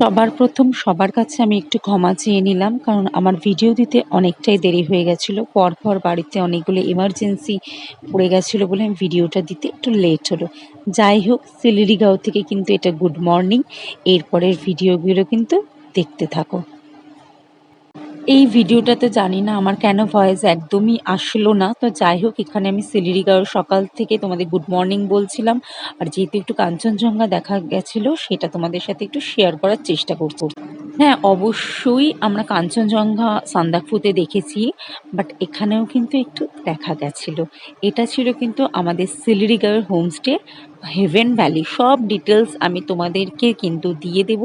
সবার প্রথম সবার কাছে আমি একটু ক্ষমা চেয়ে নিলাম, কারণ আমার ভিডিও দিতে অনেকটাই দেরি হয়ে গেছিলো। পরপর বাড়িতে অনেকগুলো এমার্জেন্সি পড়ে গেছিলো বলে আমি ভিডিওটা দিতে একটু লেট হলো। যাই হোক, সিলিরিগাঁও থেকে কিন্তু এটা গুড মর্নিং। এরপরের ভিডিওগুলো কিন্তু দেখতে থাকো। এই ভিডিওটাতে জানি না আমার কেন ভয়েস একদমই আসলো না। তো যাই হোক, এখানে আমি সিলিরিগাঁও সকাল থেকে তোমাদের গুড মর্নিং বলছিলাম, আর যেহেতু একটু কাঞ্চনজঙ্ঘা দেখা গেছিলো সেটা তোমাদের সাথে একটু শেয়ার করার চেষ্টা করছি। হ্যাঁ, অবশ্যই আমরা কাঞ্চনজঙ্ঘা সান্দাকফুতে দেখেছি, বাট এখানেও কিন্তু একটু দেখা গেছিলো। এটা ছিল কিন্তু আমাদের সিলিরিগাঁওয়ের হোমস্টে হেভেন ভ্যালি। সব ডিটেলস আমি তোমাদেরকে কিন্তু দিয়ে দেব,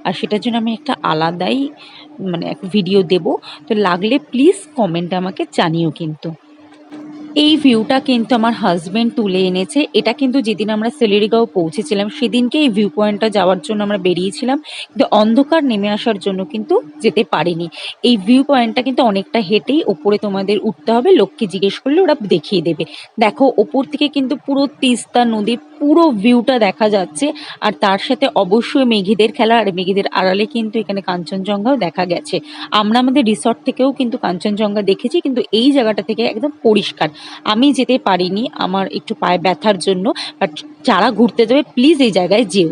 আর সেটার জন্য আমি একটা আলাদাই এক ভিডিও দেব। তো লাগলে প্লিজ কমেন্টে আমাকে জানিও কিন্তু। এই ভিউটা কিন্তু আমার হাজব্যান্ড তুলে এনেছে। এটা কিন্তু যেদিন আমরা সিলিরিগাঁও পৌঁছেছিলাম সেদিনকে এই ভিউ পয়েন্টটা যাওয়ার জন্য আমরা বেরিয়েছিলাম, কিন্তু অন্ধকার নেমে আসার জন্য কিন্তু যেতে পারিনি। এই ভিউ পয়েন্টটা কিন্তু অনেকটা হেঁটেই ওপরে তোমাদের উঠতে হবে। লোককে জিজ্ঞেস করলে ওরা দেখিয়ে দেবে। দেখো, ওপর থেকে কিন্তু পুরো তিস্তা নদীর পুরো ভিউটা দেখা যাচ্ছে, আর তার সাথে অবশ্যই মেঘেদের খেলা, আর মেঘেদের আড়ালে কিন্তু এখানে কাঞ্চনজঙ্ঘাও দেখা গেছে। আমরা আমাদের রিসর্ট থেকেও কিন্তু কাঞ্চনজঙ্ঘা দেখেছি, কিন্তু এই জায়গাটা থেকে একদম পরিষ্কার। আমি যেতে পারিনি আমার একটু পায়ে ব্যথার জন্য, বাট যারা ঘুরতে যাবে প্লিজ এই জায়গায় যেও।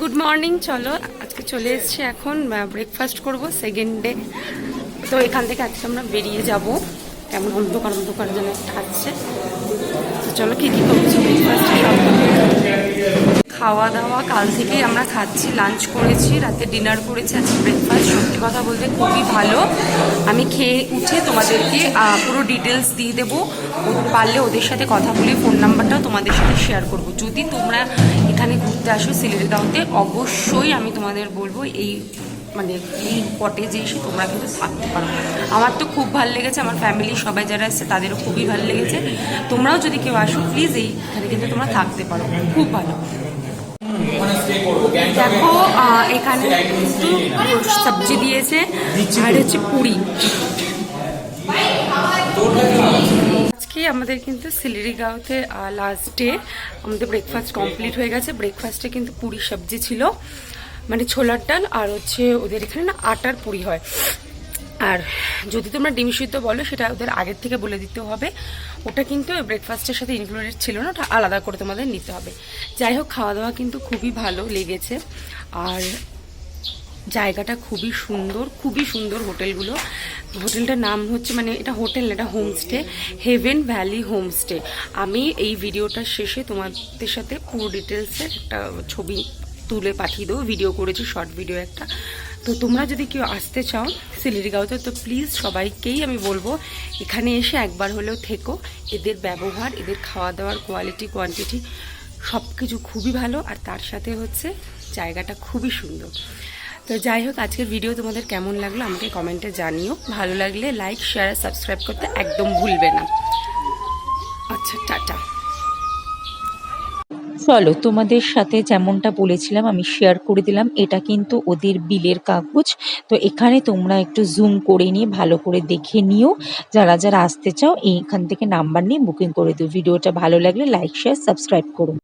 গুড মর্নিং, চলো আজকে চলে এসেছি, এখন ব্রেকফাস্ট করব সেকেন্ড ডে। তো এখান থেকে আজকে আমরা বেরিয়ে যাব। কেমন অন্ধকার অন্ধকার যেন একটা আসছে। তো চলো কী কী করছি ব্রেকফাস্টে সব। খাওয়া দাওয়া কাল থেকেই আমরা খাচ্ছি, লাঞ্চ করেছি, রাতে ডিনার করেছি, আজকে ব্রেকফাস্ট। সত্যি কথা বলতে খুবই ভালো। আমি খেয়ে উঠে তোমাদেরকে পুরো ডিটেলস দিয়ে দেবো। পারলে ওদের সাথে কথা বলে ফোন নাম্বারটাও তোমাদের সাথে শেয়ার করব। যদি তোমরা এখানে ঘুরতে আসো সিলিরিগাঁওতে, অবশ্যই আমি তোমাদের বলবো এই এই কটেজে এসে তোমরা কিন্তু থাকতে পারো। আমার তো খুব ভালো লেগেছে, আমার ফ্যামিলি সবাই যারা এসেছে তাদেরও খুবই ভালো লেগেছে। তোমরাও যদি কেউ আসো প্লিজ এইখানে কিন্তু তোমরা থাকতে পারো, খুব ভালো। দেখো, এখানে কিন্তু সবজি দিয়েছে, আর হচ্ছে পুরি। আজকে আমাদের কিন্তু সিলিরিগাঁওতে লাস্ট ডে, আমাদের ব্রেকফাস্ট কমপ্লিট হয়ে গেছে। ব্রেকফাস্টে কিন্তু পুরি সবজি ছিল, ছোলার ডাল, আর হচ্ছে ওদের এখানে না আটার পুরি হয়। আর যদি তোমরা ডিম সিদ্ধ বলো সেটা ওদের আগের থেকে বলে দিতে হবে। ওটা কিন্তু ব্রেকফাস্টের সাথে ইনক্লুডেড ছিল না, ওটা আলাদা করে তোমাদের নিতে হবে। যাই হোক, খাওয়া দাওয়া কিন্তু খুবই ভালো লেগেছে, আর জায়গাটা খুবই সুন্দর, খুবই সুন্দর হোটেলগুলো। হোটেলটার নাম হচ্ছে এটা হোটেল না, এটা হোমস্টে, হেভেন ভ্যালি হোমস্টে। আমি এই ভিডিওটার শেষে তোমাদের সাথে পুরো ডিটেলসের একটা ছবি তুলে পাঠিয়ে দেবো। ভিডিও করেছি, শর্ট ভিডিও একটা। তো তোমরা যদি কেউ আসতে চাও সিলিরিগাঁওতে, তো প্লিজ সবাইকেই আমি বলবো এখানে এসে একবার হলেও থেকো। এদের ব্যবহার, এদের খাওয়া দাওয়ার কোয়ালিটি কোয়ান্টিটি সব কিছু খুবই ভালো, আর তার সাথে হচ্ছে জায়গাটা খুবই সুন্দর। তো যাই হোক, আজকের ভিডিও তোমাদের কেমন লাগলো আমাকে কমেন্টে জানিও। ভালো লাগলে লাইক, শেয়ার আর সাবস্ক্রাইব করতে একদম ভুলবে না। আচ্ছা, টাটা। চলো, তোমাদের সাথে যেমনটা বলেছিলাম আমি শেয়ার করে দিলাম। এটা কিন্তু ওদের বিলের কাগজ। তো এখানে তোমরা একটু জুম করে নিয়ে ভালো করে দেখে নিও। যারা যারা আসতে চাও এইখান থেকে নাম্বার নিয়ে বুকিং করে দিও। ভিডিওটা ভালো লাগলে লাইক, শেয়ার, সাবস্ক্রাইব করো।